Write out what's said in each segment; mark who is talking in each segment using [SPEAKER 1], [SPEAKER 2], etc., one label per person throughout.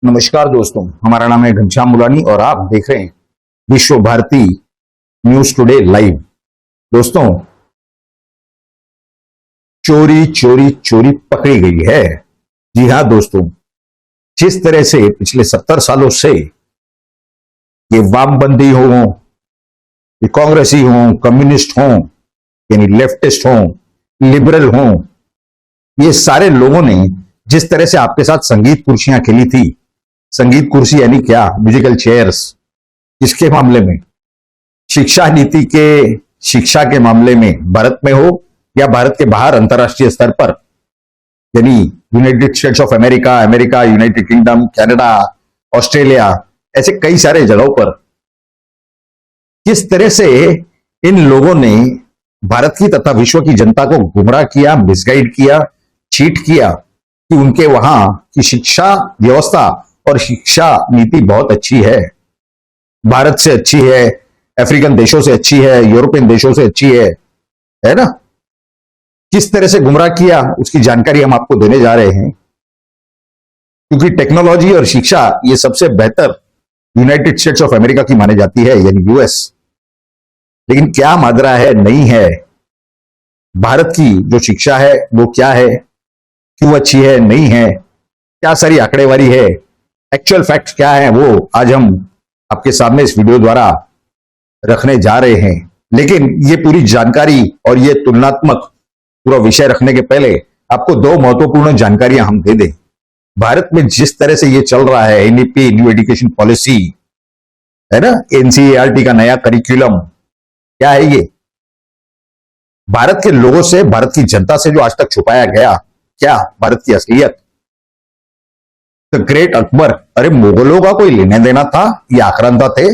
[SPEAKER 1] नमस्कार दोस्तों, हमारा नाम है घनश्याम मुलानी और आप देख रहे हैं विश्व भारती न्यूज टुडे लाइव। दोस्तों, चोरी चोरी चोरी पकड़ी गई है। जी हां दोस्तों, जिस तरह से पिछले 70 सालों से ये वामपंथी हो, ये कांग्रेसी हो, कम्युनिस्ट हो, यानी लेफ्टिस्ट हो, लिबरल हो, ये सारे लोगों ने जिस तरह से आपके साथ संगीत कुर्सियां खेली थी, संगीत कुर्सी यानी क्या, म्यूजिकल चेयर्स, किसके मामले में, शिक्षा नीति के, शिक्षा के मामले में, भारत में हो या भारत के बाहर अंतरराष्ट्रीय स्तर पर, यानी United states of America, America, United kingdom, Canada, Australia, ऐसे कई सारे जगहों पर किस तरह से इन लोगों ने भारत की तथा विश्व की जनता को गुमराह किया, मिसगाइड किया, चीट किया कि उनके वहां की शिक्षा व्यवस्था और शिक्षा नीति बहुत अच्छी है, भारत से अच्छी है, अफ्रीकन देशों से अच्छी है, यूरोपियन देशों से अच्छी है ना। किस तरह से गुमराह किया उसकी जानकारी हम आपको देने जा रहे हैं, क्योंकि टेक्नोलॉजी और शिक्षा ये सबसे बेहतर यूनाइटेड स्टेट्स ऑफ अमेरिका की मानी जाती है, यानी यूएस। लेकिन क्या माजरा है, नहीं है, भारत की जो शिक्षा है वो क्या है, क्यों अच्छी है, नहीं है, क्या सारी आंकड़ेवारी है, एक्चुअल फैक्ट्स क्या है, वो आज हम आपके सामने इस वीडियो द्वारा रखने जा रहे हैं। लेकिन ये पूरी जानकारी और ये तुलनात्मक पूरा विषय रखने के पहले आपको दो महत्वपूर्ण जानकारियां हम दे दें। भारत में जिस तरह से ये चल रहा है, एनईपी, न्यू एजुकेशन पॉलिसी, है ना, एनसीईआरटी का नया करिकुलम, क्या है ये, भारत के लोगों से, भारत की जनता से जो आज तक छुपाया गया, क्या भारत की असलियत। द ग्रेट अकबर, अरे मुगलों का कोई लेने देना था, ये आक्रांता थे,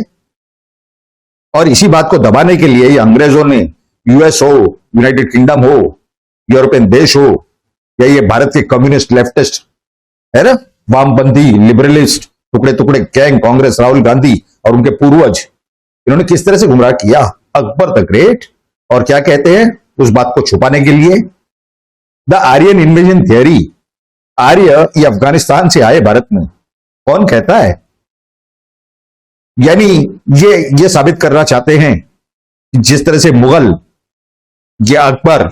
[SPEAKER 1] और इसी बात को दबाने के लिए ये अंग्रेजों ने, यूएस हो, यूनाइटेड किंगडम हो, यूरोपियन देश हो, या ये भारत के कम्युनिस्ट, लेफ्टिस्ट, है ना, वामपंथी, लिबरलिस्ट, टुकड़े टुकड़े गैंग, कांग्रेस, राहुल गांधी और उनके पूर्वज, इन्होंने किस तरह से गुमराह किया अकबर द ग्रेट। और क्या कहते हैं उस बात को छुपाने के लिए, द आर्यन इन्वेजन थियरी, आर्य ये अफगानिस्तान से आए भारत में, कौन कहता है, यानी ये साबित करना चाहते हैं कि जिस तरह से मुगल, ये अकबर,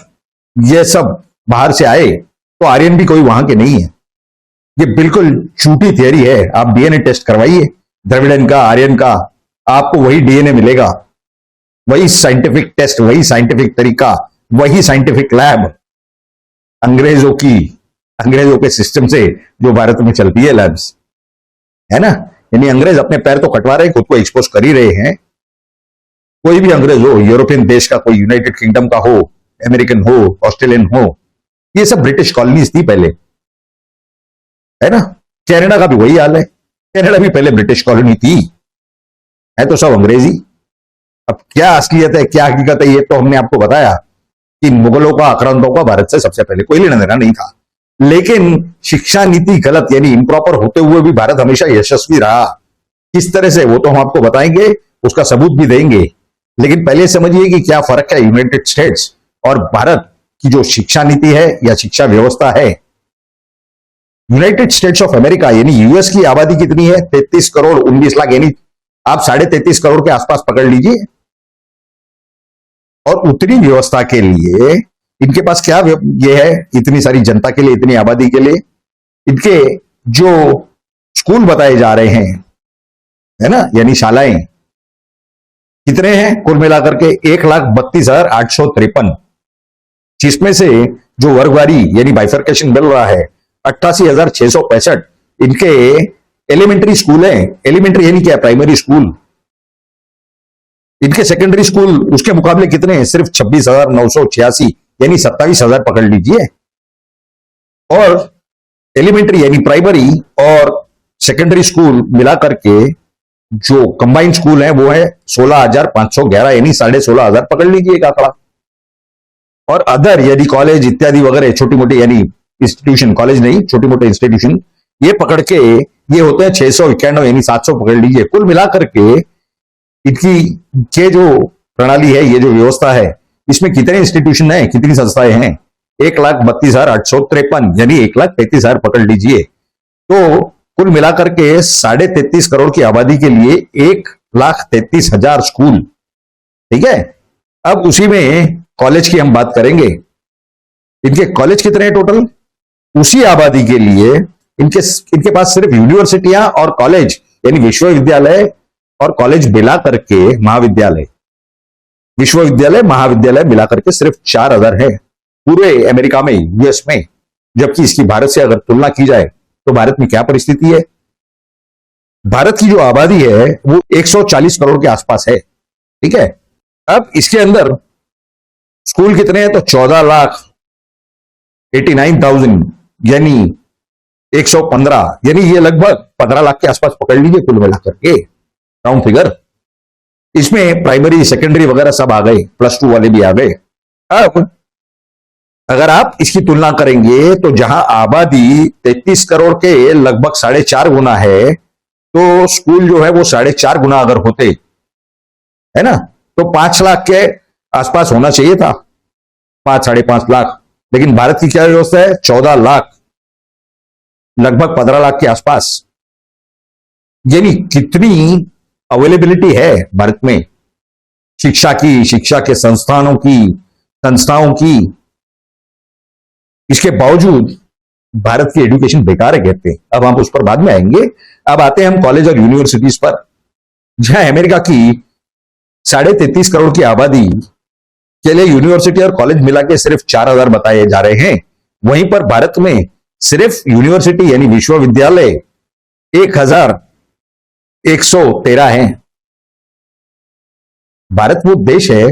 [SPEAKER 1] ये सब बाहर से आए, तो आर्यन भी कोई वहां के नहीं है। ये बिल्कुल झूठी थियरी है। आप डीएनए टेस्ट करवाइए, द्रविड़न का, आर्यन का, आपको वही डीएनए मिलेगा, वही साइंटिफिक टेस्ट, वही साइंटिफिक तरीका, वही साइंटिफिक लैब अंग्रेजों के सिस्टम से जो भारत में चलती है लैब्स, है ना। यानी अंग्रेज अपने पैर तो कटवा रहे हैं, खुद को एक्सपोज कर ही रहे हैं। कोई भी अंग्रेज हो, यूरोपियन देश का, कोई यूनाइटेड किंगडम का हो, अमेरिकन हो, ऑस्ट्रेलियन हो, ये सब ब्रिटिश कॉलोनीज थी पहले, है ना। कनाडा का भी वही हाल है, कनाडा भी पहले ब्रिटिश कॉलोनी थी, है तो सब अंग्रेजी। अब क्या असलियत है, क्या हकीकत है, ये तो हमने आपको बताया कि मुगलों का, आक्रांतों का भारत से सबसे पहले कोई लेना देना नहीं था। लेकिन शिक्षा नीति गलत, यानी इम्प्रॉपर होते हुए भी भारत हमेशा यशस्वी रहा। किस तरह से, वो तो हम आपको बताएंगे, उसका सबूत भी देंगे। लेकिन पहले समझिए कि क्या फर्क है यूनाइटेड स्टेट्स और भारत की जो शिक्षा नीति है या शिक्षा व्यवस्था है। यूनाइटेड स्टेट्स ऑफ अमेरिका यानी यूएस की आबादी कितनी है, 33 करोड़ 19 लाख, यानी आप 33.5 करोड़ के आसपास पकड़ लीजिए। और उतनी व्यवस्था के लिए इनके पास क्या ये है, इतनी सारी जनता के लिए, इतनी आबादी के लिए, इनके जो स्कूल बताए जा रहे हैं, है ना, यानी शालाएं कितने हैं कुल मिलाकर के, 1,32,853, जिसमें से जो वर्गवारी यानी बाइफर्केशन मिल रहा है 88,665 इनके एलिमेंट्री स्कूल है। एलिमेंट्री यानी क्या, प्राइमरी स्कूल। इनके सेकेंडरी स्कूल उसके मुकाबले कितने हैं, सिर्फ 26,986, यानी 27,000 पकड़ लीजिए। और एलिमेंट्री यानी प्राइमरी और सेकेंडरी स्कूल मिलाकर के जो कंबाइंड स्कूल है वो है 16,511, यानी 16,500 पकड़ लीजिए एक आंकड़ा। और अदर यानी कॉलेज इत्यादि वगैरह छोटी मोटी, यानी इंस्टीट्यूशन, कॉलेज नहीं, छोटे मोटे इंस्टीट्यूशन, ये पकड़ के ये होते हैं 691, यानी 700 पकड़ लीजिए। कुल मिलाकर के इनकी ये जो प्रणाली है, ये जो व्यवस्था है, इसमें कितने इंस्टीट्यूशन है, कितनी संस्थाएं हैं, 1,32,853, यानी 1,33,000 पकड़ लीजिए। तो कुल मिलाकर के 33.5 करोड़ की आबादी के लिए 1,33,000 स्कूल। ठीक है, अब उसी में कॉलेज की हम बात करेंगे। इनके कॉलेज कितने हैं टोटल? उसी आबादी के लिए इनके पास सिर्फ यूनिवर्सिटियां और कॉलेज यानी विश्वविद्यालय और कॉलेज मिला करके महाविद्यालय, विश्वविद्यालय महाविद्यालय मिला करके सिर्फ 4,000 है पूरे अमेरिका में, यूएस में। जबकि इसकी भारत से अगर तुलना की जाए तो भारत में क्या परिस्थिति है? भारत की जो आबादी है वो 140 करोड़ के आसपास है। ठीक है, अब इसके अंदर स्कूल कितने हैं? तो 14,89,000 यानी 115, यानी ये लगभग 15 लाख के आसपास पकड़ लीजिए कुल मिलाकर के राउंड फिगर। इसमें प्राइमरी सेकेंडरी वगैरह सब आ गए, +2 वाले भी आ गए। अब अगर आप इसकी तुलना करेंगे तो जहां आबादी 33 करोड़ के लगभग 4.5 गुना है, तो स्कूल जो है वो 4.5 गुना अगर होते, है ना, तो 5 लाख के आसपास होना चाहिए था, 5-5.5 लाख। लेकिन भारत की क्या व्यवस्था है? 14 लाख, लगभग 15 लाख के आसपास। यानी कितनी अवेलेबिलिटी है भारत में शिक्षा की, शिक्षा के संस्थाओं की। इसके बावजूद भारत की एजुकेशन बेकार है कहते हैं। अब हम उस पर बाद में आएंगे। अब आते हैं हम कॉलेज और यूनिवर्सिटीज पर। जहां अमेरिका की 33.5 करोड़ की आबादी के लिए यूनिवर्सिटी और कॉलेज मिला के सिर्फ 4,000 बताए जा रहे हैं, वहीं पर भारत में सिर्फ यूनिवर्सिटी यानी विश्वविद्यालय 1,113 हैं। भारत वो देश है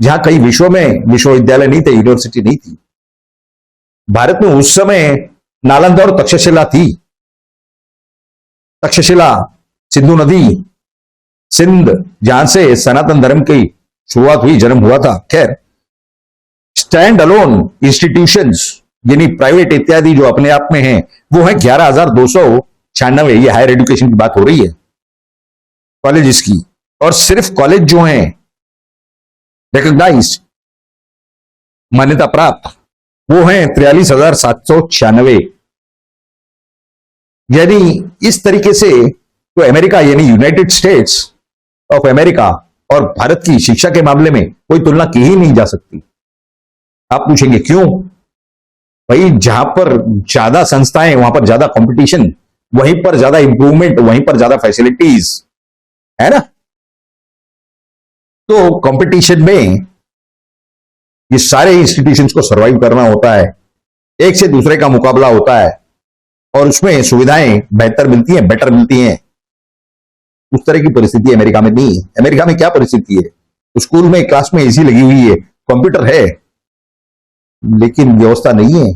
[SPEAKER 1] जहां कई विश्व में विश्वविद्यालय नहीं थे, यूनिवर्सिटी नहीं थी। भारत में उस समय नालंदा और तक्षशिला थी। तक्षशिला, सिंधु नदी, सिंध, जहां से सनातन धर्म की शुरुआत हुई, जन्म हुआ था। खैर, स्टैंड अलोन इंस्टीट्यूशंस यानी प्राइवेट इत्यादि जो अपने आप में हैं, वो है 11,296। ये हायर एजुकेशन की बात हो रही है कॉलेज की। और सिर्फ कॉलेज जो हैं रिकॉग्नाइज्ड, मान्यता प्राप्त, वो हैं 43,796। यानी इस तरीके से तो अमेरिका यानी यूनाइटेड स्टेट्स ऑफ अमेरिका और भारत की शिक्षा के मामले में कोई तुलना की ही नहीं जा सकती। आप पूछेंगे क्यों? भाई, जहां पर ज्यादा संस्थाएं वहां पर ज्यादा कंपटीशन, वहीं पर ज्यादा इंप्रूवमेंट, वहीं पर ज्यादा फैसिलिटीज, है ना। तो कंपटीशन में ये सारे इंस्टीट्यूशंस को सर्वाइव करना होता है, एक से दूसरे का मुकाबला होता है और उसमें सुविधाएं बेहतर मिलती हैं, बेटर मिलती हैं। उस तरह की परिस्थिति अमेरिका में नहीं है। अमेरिका में क्या परिस्थिति है? स्कूल में क्लास में एसी लगी हुई है, कंप्यूटर है, लेकिन व्यवस्था नहीं है।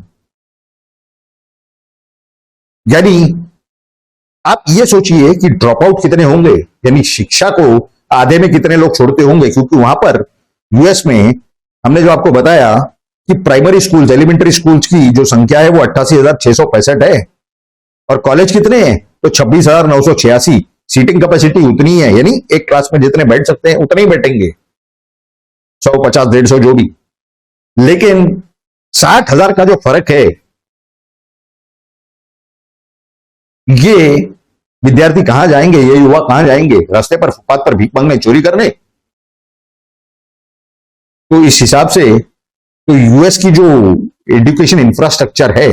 [SPEAKER 1] यानी आप ये सोचिए कि ड्रॉप आउट कितने होंगे, यानी शिक्षा को आधे में कितने लोग छोड़ते होंगे। क्योंकि वहां पर यूएस में हमने जो आपको बताया कि प्राइमरी स्कूल्स, एलिमेंट्री स्कूल्स की जो संख्या है वो 88,665 है और कॉलेज कितने हैं? तो 26,986। सीटिंग कैपेसिटी उतनी है, यानी एक क्लास में जितने बैठ सकते हैं उतने ही बैठेंगे, 150, 150 जो भी। लेकिन 60,000 का जो फर्क है, ये विद्यार्थी कहां जाएंगे, ये युवा कहां जाएंगे? रास्ते पर, फुटपाथ पर भीख मांगने, चोरी करने। तो इस हिसाब से तो यूएस की जो एजुकेशन इंफ्रास्ट्रक्चर है,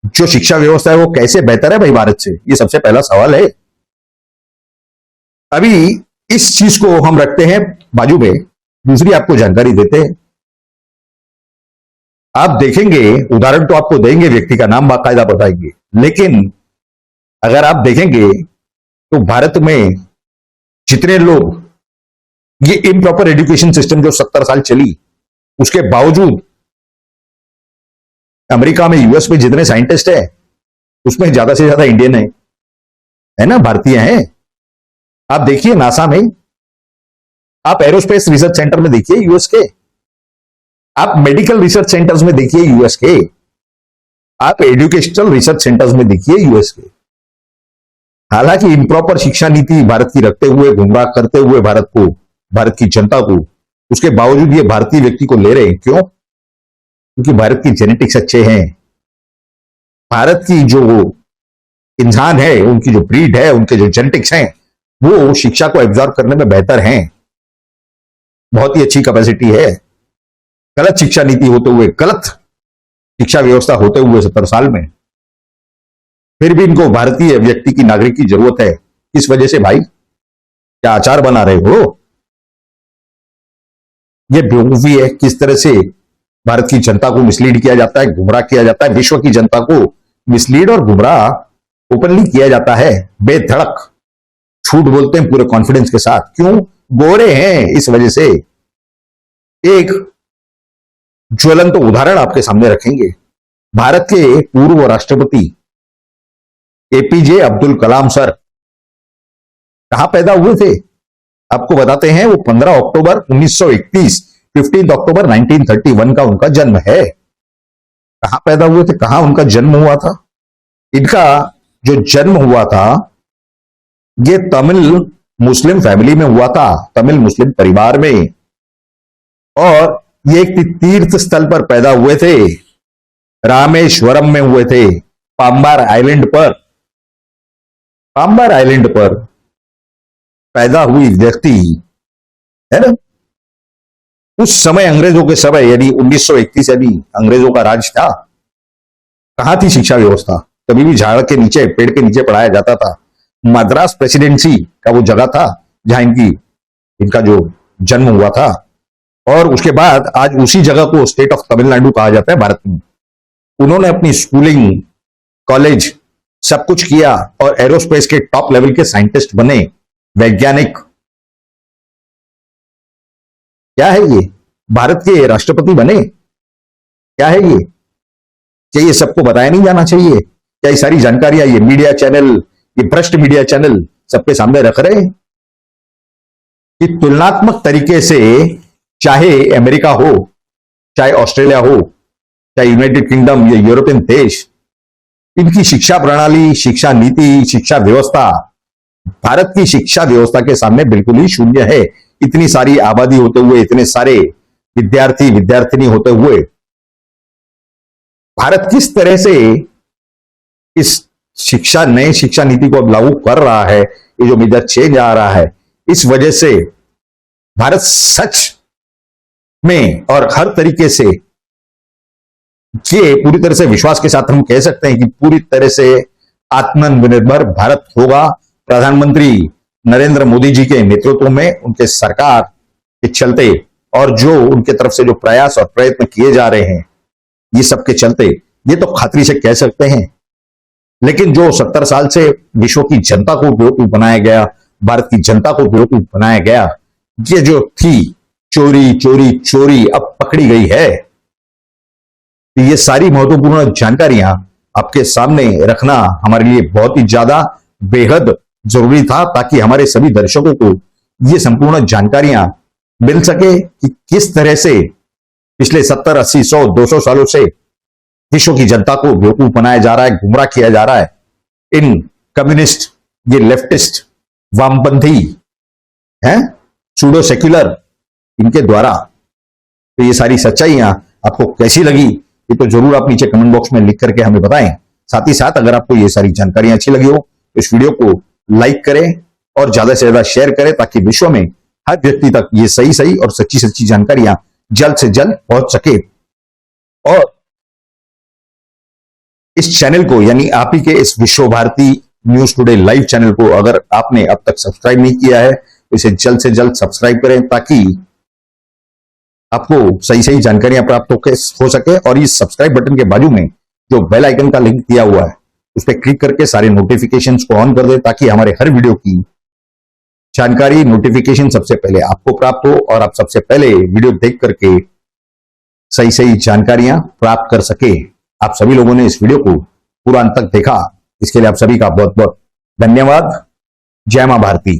[SPEAKER 1] जो शिक्षा व्यवस्था है, वो कैसे बेहतर है भाई भारत से? ये सबसे पहला सवाल है। अभी इस चीज को हम रखते हैं बाजू में, दूसरी आपको जानकारी देते हैं। आप देखेंगे, उदाहरण तो आपको देंगे, व्यक्ति का नाम बाकायदा बताएंगे, लेकिन अगर आप देखेंगे तो भारत में जितने लोग, ये इम्प्रॉपर एजुकेशन सिस्टम जो 70 साल चली, उसके बावजूद अमेरिका में, यूएस में जितने साइंटिस्ट हैं, उसमें ज्यादा से ज्यादा इंडियन है ना, भारतीय हैं। आप देखिए नासा में, आप एरोस्पेस रिसर्च सेंटर में देखिए यूएस के, आप मेडिकल रिसर्च सेंटर्स में देखिए यूएस के, आप एजुकेशनल रिसर्च सेंटर्स में देखिए यूएस के। हालांकि इम्प्रॉपर शिक्षा नीति भारत की रखते हुए, गुमराह करते हुए भारत को, भारत की जनता को, उसके बावजूद ये भारतीय व्यक्ति को ले रहे हैं। क्यों? क्योंकि भारत की जेनेटिक्स अच्छे हैं। भारत की जो इंसान है, उनकी जो ब्रीड है, उनके जो जेनेटिक्स हैं, वो शिक्षा को एब्जॉर्ब करने में बेहतर हैं, बहुत ही अच्छी कैपेसिटी है। गलत शिक्षा नीति होते हुए, गलत शिक्षा व्यवस्था होते हुए 70 साल में फिर भी इनको भारतीय व्यक्ति की, नागरिक की जरूरत है। इस वजह से भाई क्या आचार बना रहे हो? ये बेवकूफी है। किस तरह से भारत की जनता को मिसलीड किया जाता है, गुमराह किया जाता है, विश्व की जनता को मिसलीड और गुमराह ओपनली किया जाता है। बेधड़क झूठ बोलते हैं पूरे कॉन्फिडेंस के साथ। क्यों? गोरे हैं, इस वजह से। एक ज्वलंत उदाहरण आपके सामने रखेंगे। भारत के पूर्व राष्ट्रपति एपीजे अब्दुल कलाम सर कहां पैदा हुए थे? आपको बताते हैं। वो 15 अक्टूबर 1931, 15 अक्टूबर 1931 का उनका जन्म है। कहां पैदा हुए थे, कहां उनका जन्म हुआ था? इनका जो जन्म हुआ था ये तमिल मुस्लिम फैमिली में हुआ था, तमिल मुस्लिम परिवार में। और ये एक तीर्थ स्थल पर पैदा हुए थे, रामेश्वरम में हुए थे, पाम्बार आइलैंड पर। पाम्बार आइलैंड पर पैदा हुई व्यक्ति है ना। उस समय अंग्रेजों के समय, यानी 1931, यानी अंग्रेजों का राज था। कहां थी शिक्षा व्यवस्था? कभी भी झाड़ के नीचे, पेड़ के नीचे पढ़ाया जाता था। मद्रास प्रेसिडेंसी का वो जगह था जहां इनका जो जन्म हुआ था। और उसके बाद आज उसी जगह को स्टेट ऑफ तमिलनाडु कहा जाता है भारत में। उन्होंने अपनी स्कूलिंग, कॉलेज सब कुछ किया और एरोस्पेस के टॉप लेवल के साइंटिस्ट बने, वैज्ञानिक। क्या है ये? भारत के राष्ट्रपति बने। क्या है ये? क्या ये सबको बताया नहीं जाना चाहिए? क्या ये सारी जानकारियां ये मीडिया चैनल, ये भ्रष्ट मीडिया चैनल सबके सामने रख रहे हैं कि तुलनात्मक तरीके से, चाहे अमेरिका हो, चाहे ऑस्ट्रेलिया हो, चाहे यूनाइटेड किंगडम या यूरोपियन देश, इनकी शिक्षा प्रणाली, शिक्षा नीति, शिक्षा व्यवस्था भारत की शिक्षा व्यवस्था के सामने बिल्कुल ही शून्य है। इतनी सारी आबादी होते हुए, इतने सारे विद्यार्थी विद्यार्थिनी होते हुए, भारत किस तरह से इस नए शिक्षा नीति को अब लागू कर रहा है, ये जो मेजर चेंज आ रहा है, इस वजह से भारत सच में और हर तरीके से ये पूरी तरह से विश्वास के साथ हम कह सकते हैं कि पूरी तरह से आत्मनिर्भर भारत होगा। प्रधानमंत्री नरेंद्र मोदी जी के नेतृत्व में, उनके सरकार के चलते और जो उनके तरफ से जो प्रयास और प्रयत्न किए जा रहे हैं, ये सब के चलते ये तो खातरी से कह सकते हैं। लेकिन जो 70 साल से विश्व की जनता को बेवकूफ बनाया गया, भारत की जनता को बेवकूफ बनाया गया, ये जो थी चोरी चोरी चोरी अब पकड़ी गई है। तो ये सारी महत्वपूर्ण जानकारियां आपके सामने रखना हमारे लिए बहुत ही ज्यादा बेहद जरूरी था, ताकि हमारे सभी दर्शकों को ये संपूर्ण जानकारियां मिल सके कि किस तरह से पिछले 70, 80, 100, 200 सालों से विश्व की जनता को बेवकूफ बनाया जा रहा है, गुमराह किया जा रहा है इन कम्युनिस्ट, ये लेफ्टिस्ट, वामपंथी हैं, सूडो सेक्युलर, इनके द्वारा। तो ये सारी सच्चाइयां आपको कैसी लगी, ये तो जरूर आप नीचे कमेंट बॉक्स में लिख करके हमें बताएं। साथ ही साथ अगर आपको ये सारी जानकारियां अच्छी लगी हो तो इस वीडियो को लाइक करें और ज्यादा से ज्यादा शेयर करें, ताकि विश्व में हर व्यक्ति तक ये सही सही और सच्ची सच्ची जानकारियां जल्द से जल्द पहुंच सके। और इस चैनल को, यानी आप ही के इस Vishwa Bharati news today live channel को अगर आपने अब तक सब्सक्राइब नहीं किया है तो इसे जल्द से जल्द सब्सक्राइब करें, ताकि आपको सही सही जानकारियां प्राप्त हो सके। और इस सब्सक्राइब बटन के बाजू में जो बेल आइकन का लिंक दिया हुआ है, उस पर क्लिक करके सारे नोटिफिकेशंस को ऑन कर दे, ताकि हमारे हर वीडियो की जानकारी, नोटिफिकेशन सबसे पहले आपको प्राप्त हो और आप सबसे पहले वीडियो देख करके सही सही जानकारियां प्राप्त कर सके। आप सभी लोगों ने इस वीडियो को पूरा अंत तक देखा, इसके लिए आप सभी का बहुत बहुत धन्यवाद। जय मां भारती।